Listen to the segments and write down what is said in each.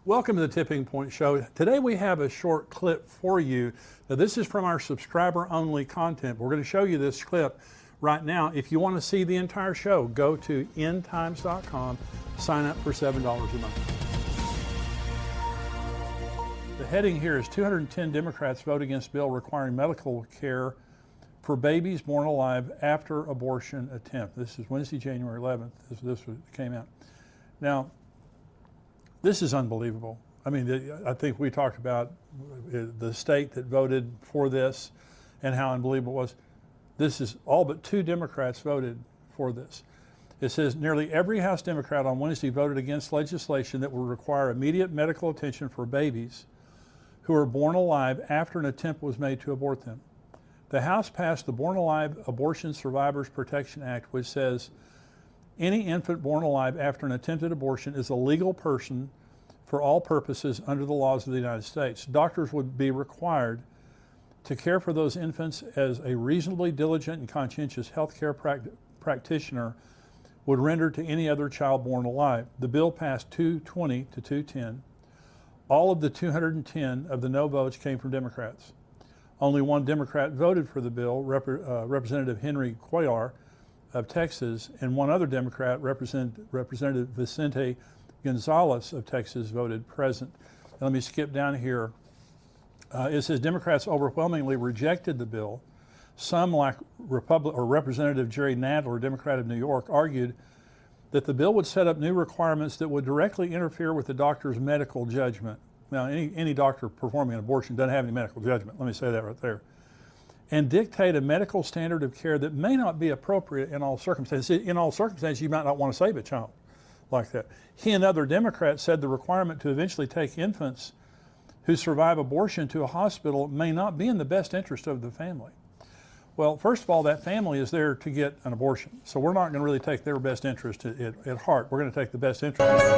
Welcome to the Tipping Point Show. Today we have a short clip for you. Now this is from our subscriber-only content. We're going to show you this clip right now. If you want to see the entire show, go to endtimes.com, sign up for $7 a month. The heading here is 210 Democrats vote against bill requiring medical care for babies born alive after abortion attempt. This is Wednesday, January 11th. This came out. Now, this is unbelievable. I mean, I think we talked about the state that voted for this and how unbelievable it was. This is all but 2 Democrats voted for this. It says nearly every House Democrat on Wednesday voted against legislation that will require immediate medical attention for babies who are born alive after an attempt was made to abort them. The House passed the Born Alive Abortion Survivors Protection Act, which says any infant born alive after an attempted abortion is a legal person for all purposes under the laws of the United States. Doctors would be required to care for those infants as a reasonably diligent and conscientious healthcare practitioner would render to any other child born alive. The bill passed 220 to 210. All of the 210 of the no votes came from Democrats. Only one Democrat voted for the bill, Representative Henry Cuellar of Texas, and one other Democrat, Representative Vicente Gonzalez of Texas, voted present. And let me skip down here. It says Democrats overwhelmingly rejected the bill. Some, like Representative Jerry Nadler, Democrat of New York, argued that the bill would set up new requirements that would directly interfere with the doctor's medical judgment. Now, any doctor performing an abortion doesn't have any medical judgment. Let me say that right there. And dictate a medical standard of care that may not be appropriate in all circumstances. In all circumstances, you might not want to save a child like that. He and other Democrats said the requirement to eventually take infants who survive abortion to a hospital may not be in the best interest of the family. Well, first of all, that family is there to get an abortion. So we're not going to really take their best interest at heart. We're going to take the best interest.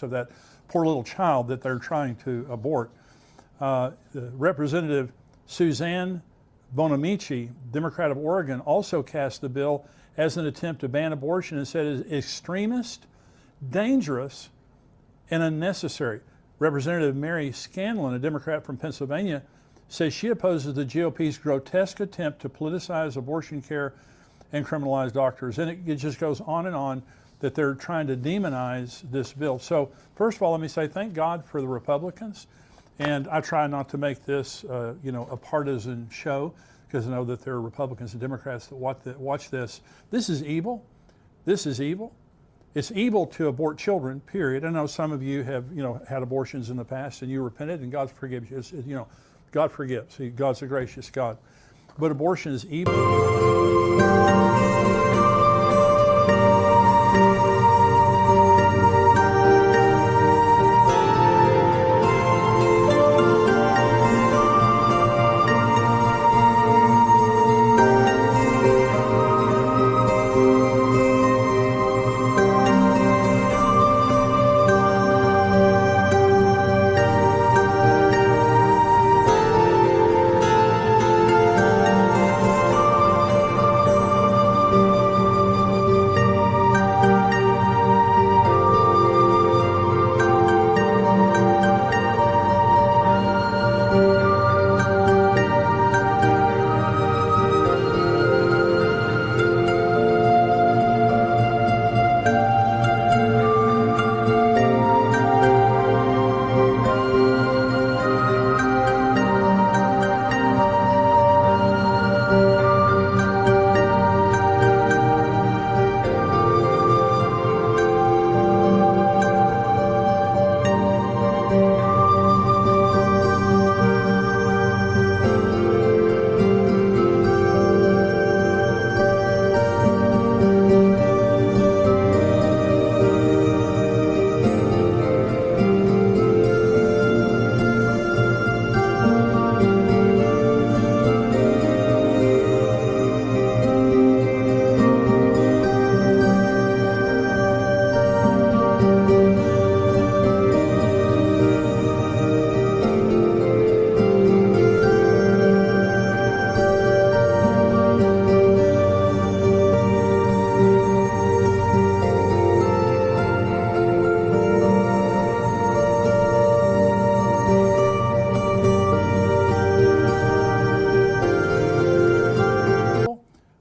Of that poor little child that they're trying to abort. Representative Suzanne Bonamici, Democrat of Oregon, also cast the bill as an attempt to ban abortion and said it is extremist, dangerous, and unnecessary. Representative Mary Scanlon, a Democrat from Pennsylvania, says she opposes the GOP's grotesque attempt to politicize abortion care and criminalize doctors. And it just goes on and on that they're trying to demonize this bill. So first of all, let me say thank God for the Republicans. And I try not to make this, a partisan show, because I know that there are Republicans and Democrats that watch this. This is evil. This is evil. It's evil to abort children, period. I know some of you have, had abortions in the past and you repented and God forgives you. God forgives. God's a gracious God. But abortion is evil.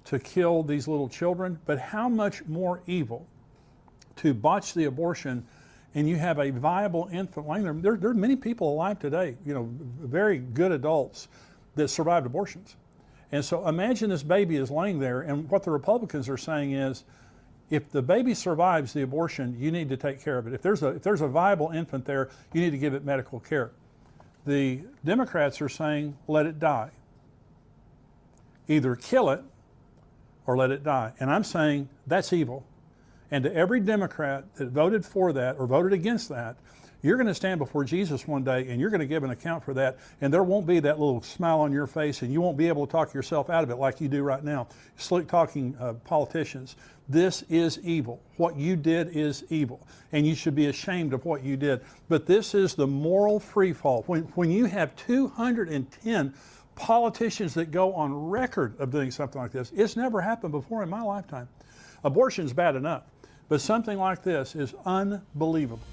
to kill these little children, but how much more evil to botch the abortion and you have a viable infant laying there. There are many people alive today, very good adults that survived abortions. And so imagine this baby is laying there, and what the Republicans are saying is, if the baby survives the abortion, you need to take care of it. If there's a viable infant there, you need to give it medical care. The Democrats are saying, let it die. Either kill it or let it die. And I'm saying that's evil. And to every Democrat that voted for that or voted against that, you're going to stand before Jesus one day and you're going to give an account for that, and there won't be that little smile on your face and you won't be able to talk yourself out of it like you do right now. Slick talking politicians. This is evil. What you did is evil, and you should be ashamed of what you did. But this is the moral free fall. When you have 210 politicians that go on record of doing something like this, it's never happened before in my lifetime. Abortion's bad enough, but something like this is unbelievable.